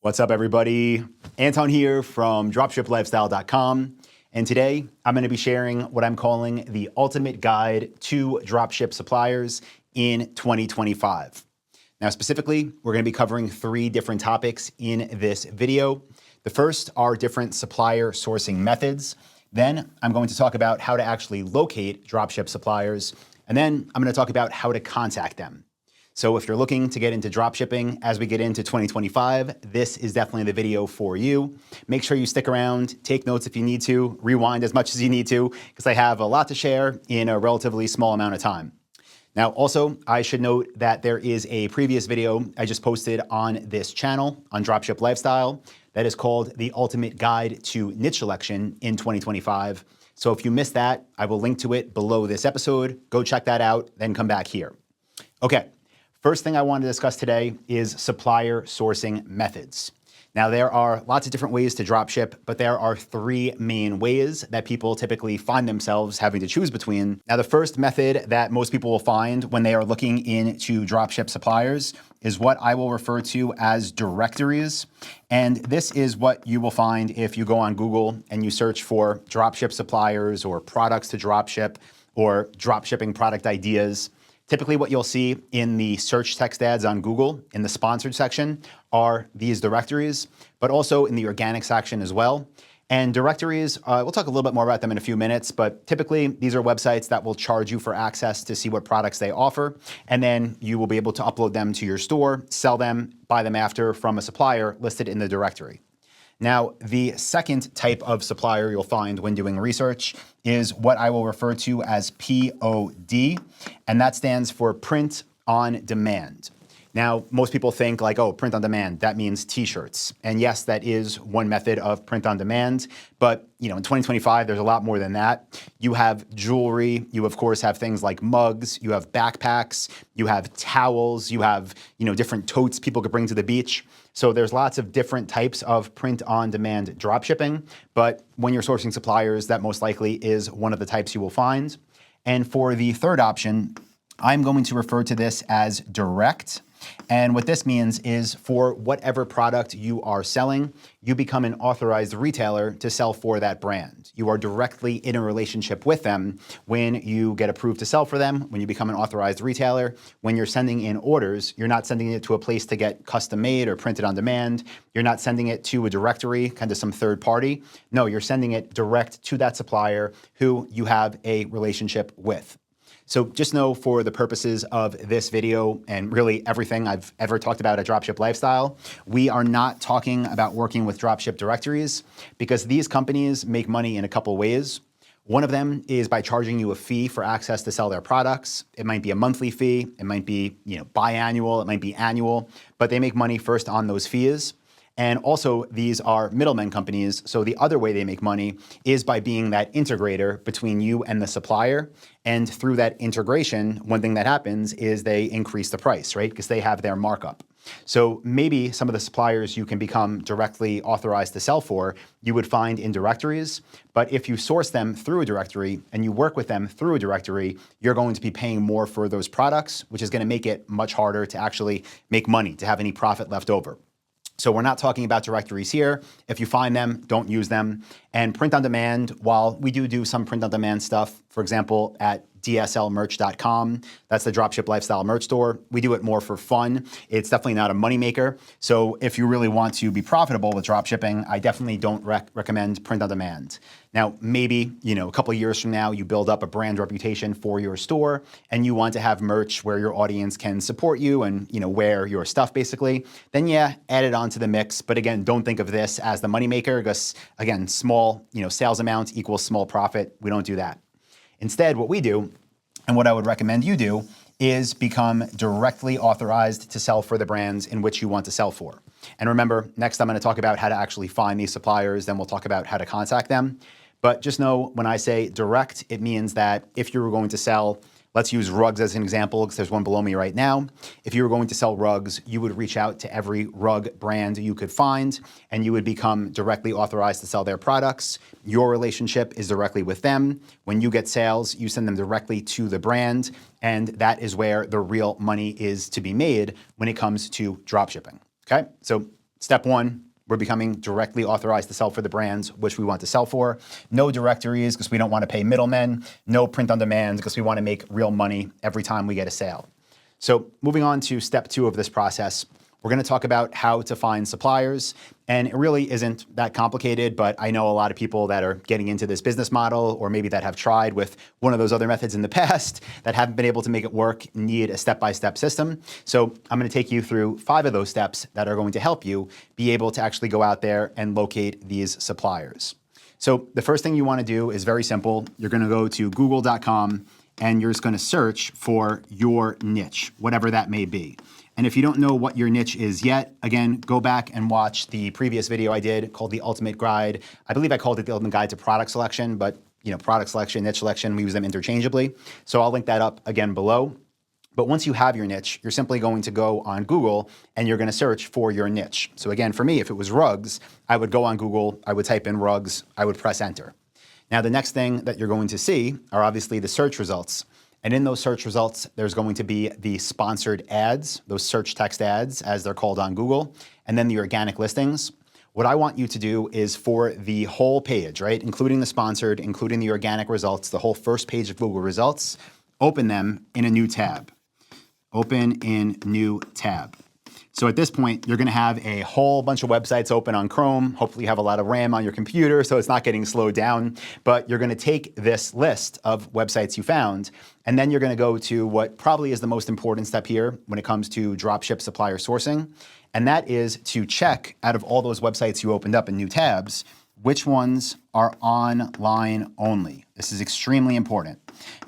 What's up, everybody? Anton here from dropshiplifestyle.com. And today I'm going to be sharing what I'm calling the ultimate guide to dropship suppliers in 2025. Now, specifically, we're going to be covering 3 different topics in this video. The first are different supplier sourcing methods. Then I'm going to talk about how to actually locate dropship suppliers. And then I'm going to talk about how to contact them. So if you're looking to get into dropshipping as we get into 2025, this is definitely the video for you. Make sure you stick around, take notes if you need to, rewind as much as you need to, because I have a lot to share in a relatively small amount of time. Now, also, I should note that there is a previous video I just posted on this channel on Dropship Lifestyle that is called The Ultimate Guide to Niche Selection in 2025. So if you missed that, I will link to it below this episode. Go check that out, then come back here. Okay. First thing I want to discuss today is supplier sourcing methods. Now, there are lots of different ways to dropship, but there are 3 main ways that people typically find themselves having to choose between. Now, the first method that most people will find when they are looking into dropship suppliers is what I will refer to as directories. And this is what you will find if you go on Google and you search for dropship suppliers or products to dropship or dropshipping product ideas. Typically what you'll see in the search text ads on Google in the sponsored section are these directories, but also in the organic section as well. And directories, we'll talk a little bit more about them in a few minutes, but typically these are websites that will charge you for access to see what products they offer, and then you will be able to upload them to your store, sell them, buy them after from a supplier listed in the directory. Now, the second type of supplier you'll find when doing research is what I will refer to as POD, and that stands for print on demand. Now, most people think like, oh, print on demand, that means t-shirts. And yes, that is one method of print on demand. But in 2025, there's a lot more than that. You have jewelry. You, of course, have things like mugs. You have backpacks. You have towels. You have, different totes people could bring to the beach. So there's lots of different types of print on demand dropshipping. But when you're sourcing suppliers, that most likely is one of the types you will find. And for the third option, I'm going to refer to this as direct. And what this means is for whatever product you are selling, you become an authorized retailer to sell for that brand. You are directly in a relationship with them when you get approved to sell for them, when you become an authorized retailer. When you're sending in orders, you're not sending it to a place to get custom made or printed on demand. You're not sending it to a directory, kind of some third party. No, you're sending it direct to that supplier who you have a relationship with. So just know for the purposes of this video and really everything I've ever talked about at Dropship Lifestyle, we are not talking about working with dropship directories because these companies make money in a couple ways. One of them is by charging you a fee for access to sell their products. It might be a monthly fee. It might be biannual. It might be annual, but they make money first on those fees. And also, these are middlemen companies. So the other way they make money is by being that integrator between you and the supplier. And through that integration, one thing that happens is they increase the price, right? Because they have their markup. So maybe some of the suppliers you can become directly authorized to sell for, you would find in directories. But if you source them through a directory and you work with them through a directory, you're going to be paying more for those products, which is going to make it much harder to actually make money, to have any profit left over. So we're not talking about directories here. If you find them, don't use them. And print on demand, while we do some print on demand stuff, for example, at dslmerch.com, that's the Dropship Lifestyle merch store. We do it more for fun. It's definitely not a moneymaker. So if you really want to be profitable with dropshipping, I definitely don't recommend print on demand. Now, maybe, a couple of years from now, you build up a brand reputation for your store and you want to have merch where your audience can support you and, wear your stuff basically, then yeah, add it onto the mix. But again, don't think of this as the moneymaker because again, small, sales amount equals small profit. We don't do that. Instead, what we do, and what I would recommend you do, is become directly authorized to sell for the brands in which you want to sell for. And remember, next I'm going to talk about how to actually find these suppliers, then we'll talk about how to contact them. But just know when I say direct, it means that if you were going to sell, let's use rugs as an example because there's one below me right now. If you were going to sell rugs, you would reach out to every rug brand you could find and you would become directly authorized to sell their products. Your relationship is directly with them. When you get sales, you send them directly to the brand, and that is where the real money is to be made when it comes to dropshipping. Okay, so Step one, we're becoming directly authorized to sell for the brands which we want to sell for. No directories because we don't want to pay middlemen. No print on demand because we want to make real money every time we get a sale. So moving on to step two of this process, we're going to talk about how to find suppliers. And it really isn't that complicated, but I know a lot of people that are getting into this business model, or maybe that have tried with one of those other methods in the past that haven't been able to make it work, need a step-by-step system. So I'm going to take you through 5 of those steps that are going to help you be able to actually go out there and locate these suppliers. So the first thing you want to do is very simple. You're going to go to google.com and you're just going to search for your niche, whatever that may be. And if you don't know what your niche is yet, again, go back and watch the previous video I did called The Ultimate Guide. I believe I called it The Ultimate Guide to Product Selection, but product selection, niche selection, we use them interchangeably. So I'll link that up again below. But once you have your niche, you're simply going to go on Google and you're going to search for your niche. So again, for me, if it was rugs, I would go on Google, I would type in rugs, I would press enter. Now, the next thing that you're going to see are obviously the search results. And in those search results, there's going to be the sponsored ads, those search text ads, as they're called on Google, and then the organic listings. What I want you to do is for the whole page, right, including the sponsored, including the organic results, the whole first page of Google results, open them in a new tab. Open in new tab. So at this point, you're going to have a whole bunch of websites open on Chrome. Hopefully you have a lot of RAM on your computer, so it's not getting slowed down. But you're going to take this list of websites you found, and then you're going to go to what probably is the most important step here when it comes to dropship supplier sourcing. And that is to check out of all those websites you opened up in new tabs, which ones are online only. This is extremely important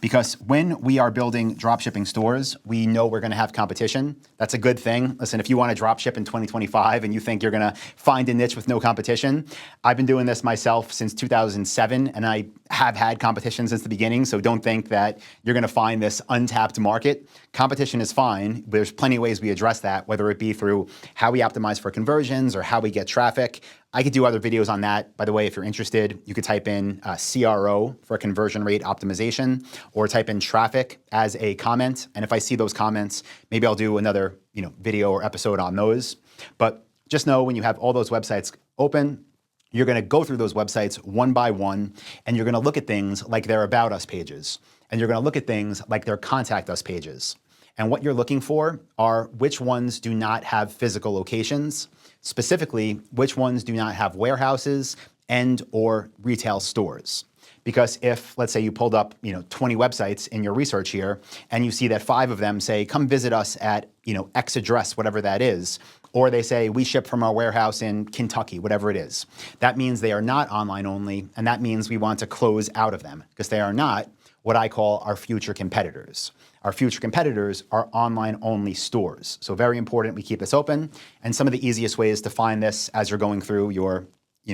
because when we are building dropshipping stores, we know we're going to have competition. That's a good thing. Listen, if you want to dropship in 2025 and you think you're going to find a niche with no competition, I've been doing this myself since 2007, and I have had competition since the beginning, so don't think that you're going to find this untapped market. Competition is fine. There's plenty of ways we address that, whether it be through how we optimize for conversions or how we get traffic. I could do other videos on that. By the way, if you're interested, you could type in CRO for conversion rate optimization, or type in traffic as a comment. And if I see those comments, maybe I'll do another video or episode on those. But just know when you have all those websites open, you're going to go through those websites one by one, and you're going to look at things like their About Us pages, and you're going to look at things like their Contact Us pages. And what you're looking for are which ones do not have physical locations, specifically which ones do not have warehouses and or retail stores. Because if, let's say you pulled up 20 websites in your research here, and you see that 5 of them say, come visit us at X address, whatever that is, or they say we ship from our warehouse in Kentucky, whatever it is, that means they are not online only, and that means we want to close out of them because they are not what I call our future competitors. Our future competitors are online-only stores. So very important we keep this open. And some of the easiest ways to find this as you're going through your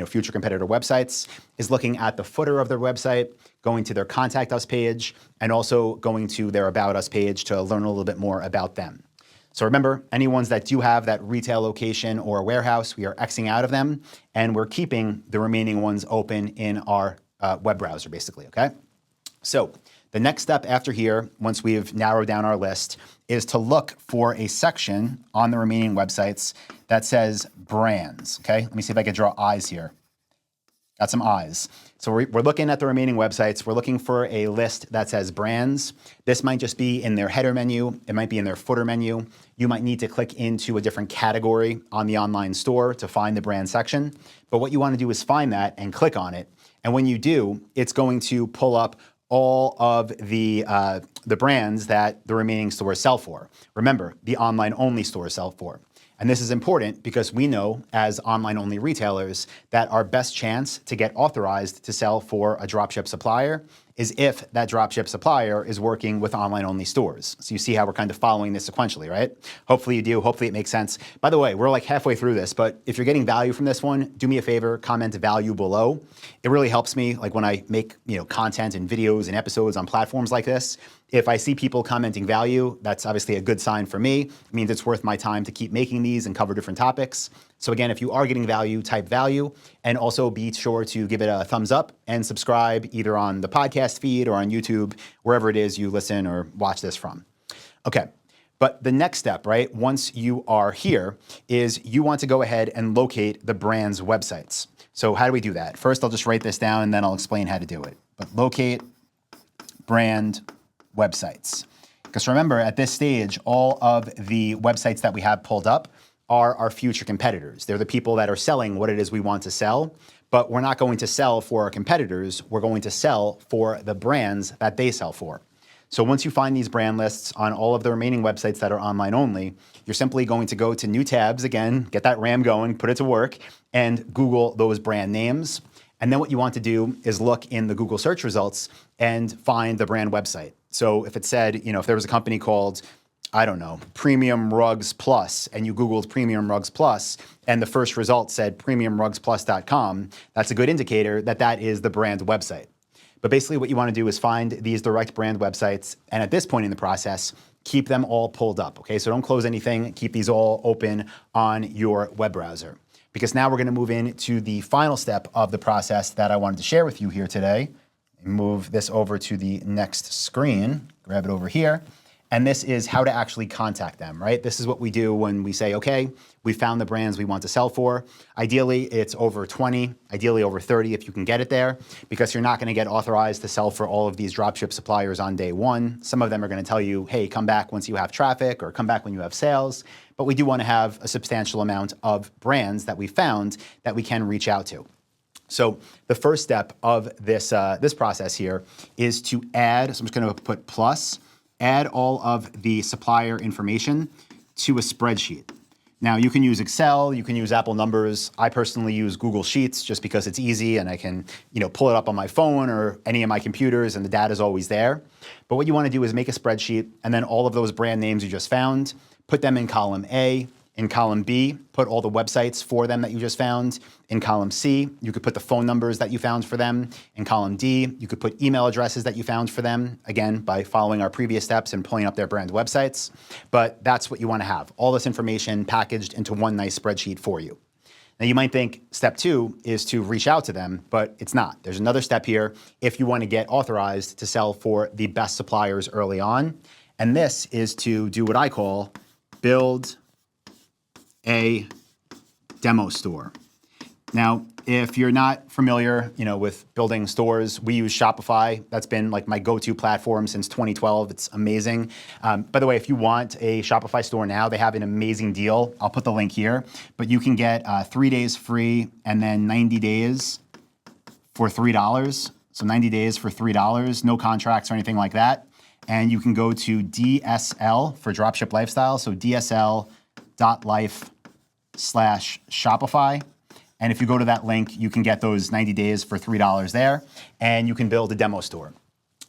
future competitor websites is looking at the footer of their website, going to their Contact Us page, and also going to their About Us page to learn a little bit more about them. So remember, any ones that do have that retail location or warehouse, we are Xing out of them, and we're keeping the remaining ones open in our web browser, basically, okay? So the next step after here, once we've narrowed down our list, is to look for a section on the remaining websites that says brands, okay? Let me see if I can draw eyes here. Got some eyes. So we're looking at the remaining websites. We're looking for a list that says brands. This might just be in their header menu. It might be in their footer menu. You might need to click into a different category on the online store to find the brand section. But what you want to do is find that and click on it. And when you do, it's going to pull up all of the brands that the remaining stores sell for. Remember, the online-only stores sell for. And this is important because we know as online-only retailers that our best chance to get authorized to sell for a dropship supplier is if that dropship supplier is working with online-only stores. So you see how we're kind of following this sequentially, right? Hopefully you do. Hopefully it makes sense. By the way, we're like halfway through this, but if you're getting value from this one, do me a favor, comment value below. It really helps me, like when I make content and videos and episodes on platforms like this. If I see people commenting value, that's obviously a good sign for me. It means it's worth my time to keep making these and cover different topics. So again, if you are getting value, type value, and also be sure to give it a thumbs up and subscribe either on the podcast feed or on YouTube, wherever it is you listen or watch this from. Okay, But the next step, right, once you are here, is you want to go ahead and locate the brand's websites. So how do we do that? First, I'll just write this down and then I'll explain how to do it. But locate brand websites. Because remember, at this stage, all of the websites that we have pulled up are our future competitors. They're the people that are selling what it is we want to sell, but we're not going to sell for our competitors. We're going to sell for the brands that they sell for. So once you find these brand lists on all of the remaining websites that are online only, you're simply going to go to new tabs again, get that RAM going, put it to work, and Google those brand names. And then what you want to do is look in the Google search results and find the brand website. So if it said, if there was a company called, I don't know, Premium Rugs Plus, and you Googled Premium Rugs Plus, and the first result said premiumrugsplus.com, that's a good indicator that that is the brand website. But basically what you want to do is find these direct brand websites, and at this point in the process, keep them all pulled up, okay? So don't close anything, keep these all open on your web browser. Because now we're going to move into the final step of the process that I wanted to share with you here today. Move this over to the next screen, grab it over here. And this is how to actually contact them, right? This is what we do when we say, okay, we found the brands we want to sell for. Ideally, it's over 20, ideally over 30 if you can get it there, because you're not going to get authorized to sell for all of these dropship suppliers on day one. Some of them are going to tell you, hey, come back once you have traffic or come back when you have sales. But we do want to have a substantial amount of brands that we found that we can reach out to. So the first step of this, this process here is to add, so I'm just going to put plus, add all of the supplier information to a spreadsheet. Now you can use Excel, you can use Apple Numbers. I personally use Google Sheets just because it's easy and I can pull it up on my phone or any of my computers and the data is always there. But what you want to do is make a spreadsheet and then all of those brand names you just found, put them in column A. In column B, put all the websites for them that you just found. In column C, you could put the phone numbers that you found for them. In column D, you could put email addresses that you found for them, again, by following our previous steps and pulling up their brand websites. But that's what you want to have, all this information packaged into one nice spreadsheet for you. Now you might think step 2 is to reach out to them, but it's not. There's another step here if you want to get authorized to sell for the best suppliers early on. And this is to do what I call build a demo store. Now, if you're not familiar, with building stores, we use Shopify. That's been like my go-to platform since 2012. It's amazing. By the way, if you want a Shopify store now, they have an amazing deal. I'll put the link here, but you can get 3 days free and then 90 days for $3. So 90 days for $3, no contracts or anything like that. And you can go to DSL for Dropship Lifestyle. So DSL.life/Shopify. And if you go to that link, you can get those 90 days for $3 there, and you can build a demo store.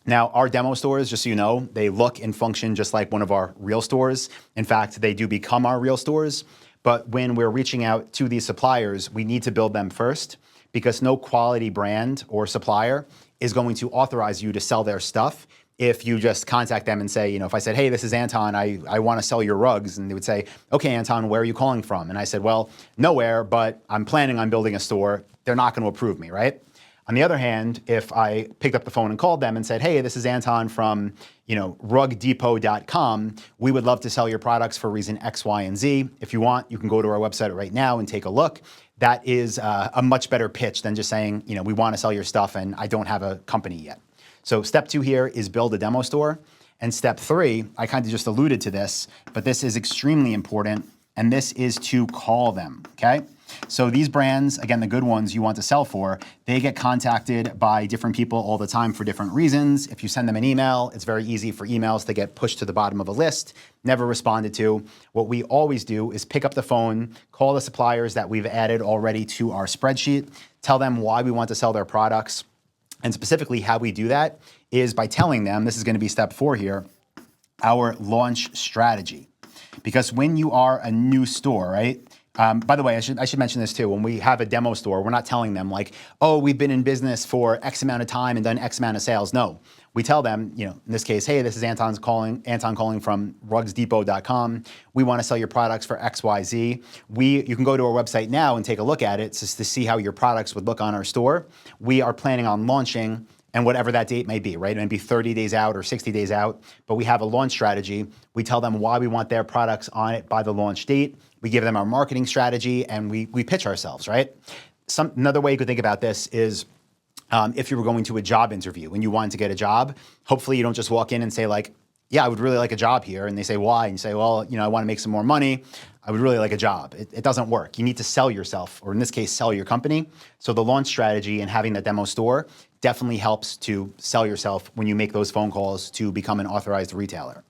Now, our demo stores, just so you know, they look and function just like one of our real stores. In fact, they do become our real stores. But when we're reaching out to these suppliers, we need to build them first because no quality brand or supplier is going to authorize you to sell their stuff if you just contact them and say, if I said, hey, this is Anton, I want to sell your rugs. And they would say, okay, Anton, where are you calling from? And I said, well, nowhere, but I'm planning on building a store. They're not going to approve me, right? On the other hand, if I picked up the phone and called them and said, hey, this is Anton from, rugdepot.com, we would love to sell your products for reason X, Y, and Z. If you want, you can go to our website right now and take a look. That is a much better pitch than just saying, we want to sell your stuff and I don't have a company yet. So step 2 here is build a demo store. And step 3, I kind of just alluded to this, but this is extremely important, and this is to call them, okay? So these brands, again, the good ones you want to sell for, they get contacted by different people all the time for different reasons. If you send them an email, it's very easy for emails to get pushed to the bottom of a list, never responded to. What we always do is pick up the phone, call the suppliers that we've added already to our spreadsheet, tell them why we want to sell their products. And specifically how we do that is by telling them, this is going to be step 4 here, our launch strategy. Because when you are a new store, right? By the way, I should mention this too. When we have a demo store, we're not telling them like, oh, we've been in business for X amount of time and done X amount of sales. No, we tell them, in this case, hey, this is Anton calling from rugsdepot.com. We want to sell your products for X, Y, Z. You can go to our website now and take a look at it just to see how your products would look on our store. We are planning on launching and whatever that date may be, right? It may be 30 days out or 60 days out, but we have a launch strategy. We tell them why we want their products on it by the launch date. We give them our marketing strategy, and we pitch ourselves, right? Another way you could think about this is if you were going to a job interview and you wanted to get a job, hopefully you don't just walk in and say like, yeah, I would really like a job here. And they say, why? And you say, well, I want to make some more money. I would really like a job. It doesn't work. You need to sell yourself, or in this case, sell your company. So the launch strategy and having that demo store definitely helps to sell yourself when you make those phone calls to become an authorized retailer.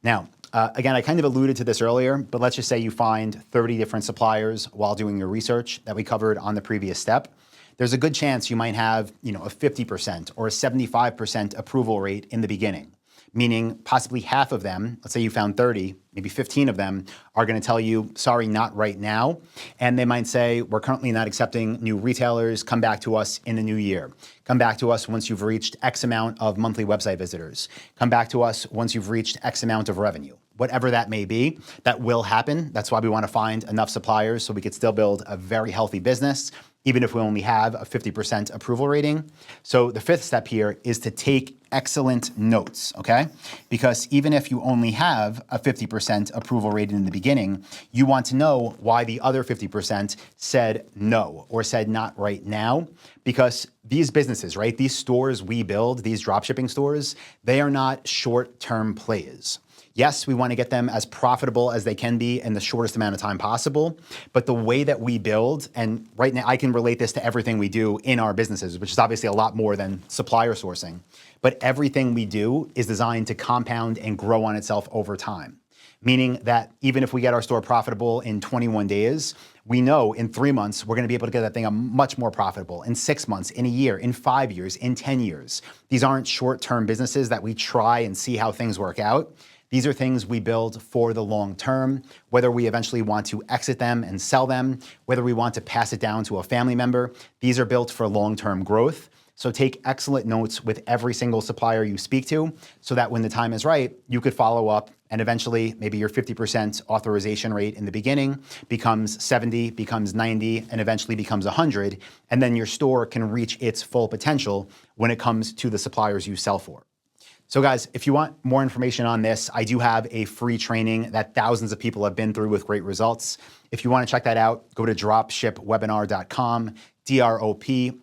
Now, again, I kind of alluded to this earlier, but let's just say you find 30 different suppliers while doing your research that we covered on the previous step. There's a good chance you might have, a 50% or a 75% approval rate in the beginning, meaning possibly half of them, let's say you found 30, maybe 15 of them are going to tell you, sorry, not right now. And they might say, we're currently not accepting new retailers. Come back to us in the new year. Come back to us once you've reached X amount of monthly website visitors. Come back to us once you've reached X amount of revenue. Whatever that may be, that will happen. That's why we want to find enough suppliers so we could still build a very healthy business, even if we only have a 50% approval rating. So the fifth step here is to take excellent notes, okay? Because even if you only have a 50% approval rating in the beginning, you want to know why the other 50% said no or said not right now. Because these businesses, right, these stores we build, these dropshipping stores, they are not short-term plays. Yes, we want to get them as profitable as they can be in the shortest amount of time possible. But the way that we build, and right now I can relate this to everything we do in our businesses, which is obviously a lot more than supplier sourcing. But everything we do is designed to compound and grow on itself over time. Meaning that even if we get our store profitable in 21 days, we know in 3 months, we're going to be able to get that thing much more profitable in 6 months, in a year, in 5 years, in 10 years. These aren't short-term businesses that we try and see how things work out. These are things we build for the long term, whether we eventually want to exit them and sell them, whether we want to pass it down to a family member. These are built for long-term growth. So take excellent notes with every single supplier you speak to so that when the time is right, you could follow up and eventually maybe your 50% authorization rate in the beginning becomes 70, becomes 90, and eventually becomes 100. And then your store can reach its full potential when it comes to the suppliers you sell for. So guys, if you want more information on this, I do have a free training that thousands of people have been through with great results. If you want to check that out, go to dropshipwebinar.com, dropship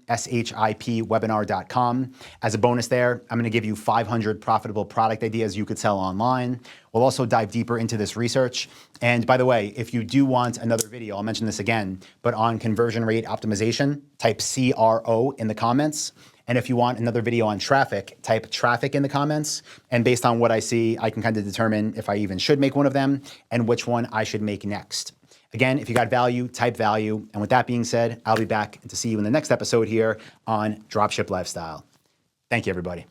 webinar.com. As a bonus there, I'm going to give you 500 profitable product ideas you could sell online. We'll also dive deeper into this research. And by the way, if you do want another video, I'll mention this again, but on conversion rate optimization, type CRO in the comments. And if you want another video on traffic, type traffic in the comments. And based on what I see, I can kind of determine if I even should make one of them and which one I should make next. Again, if you got value, type value. And with that being said, I'll be back to see you in the next episode here on Dropship Lifestyle. Thank you, everybody.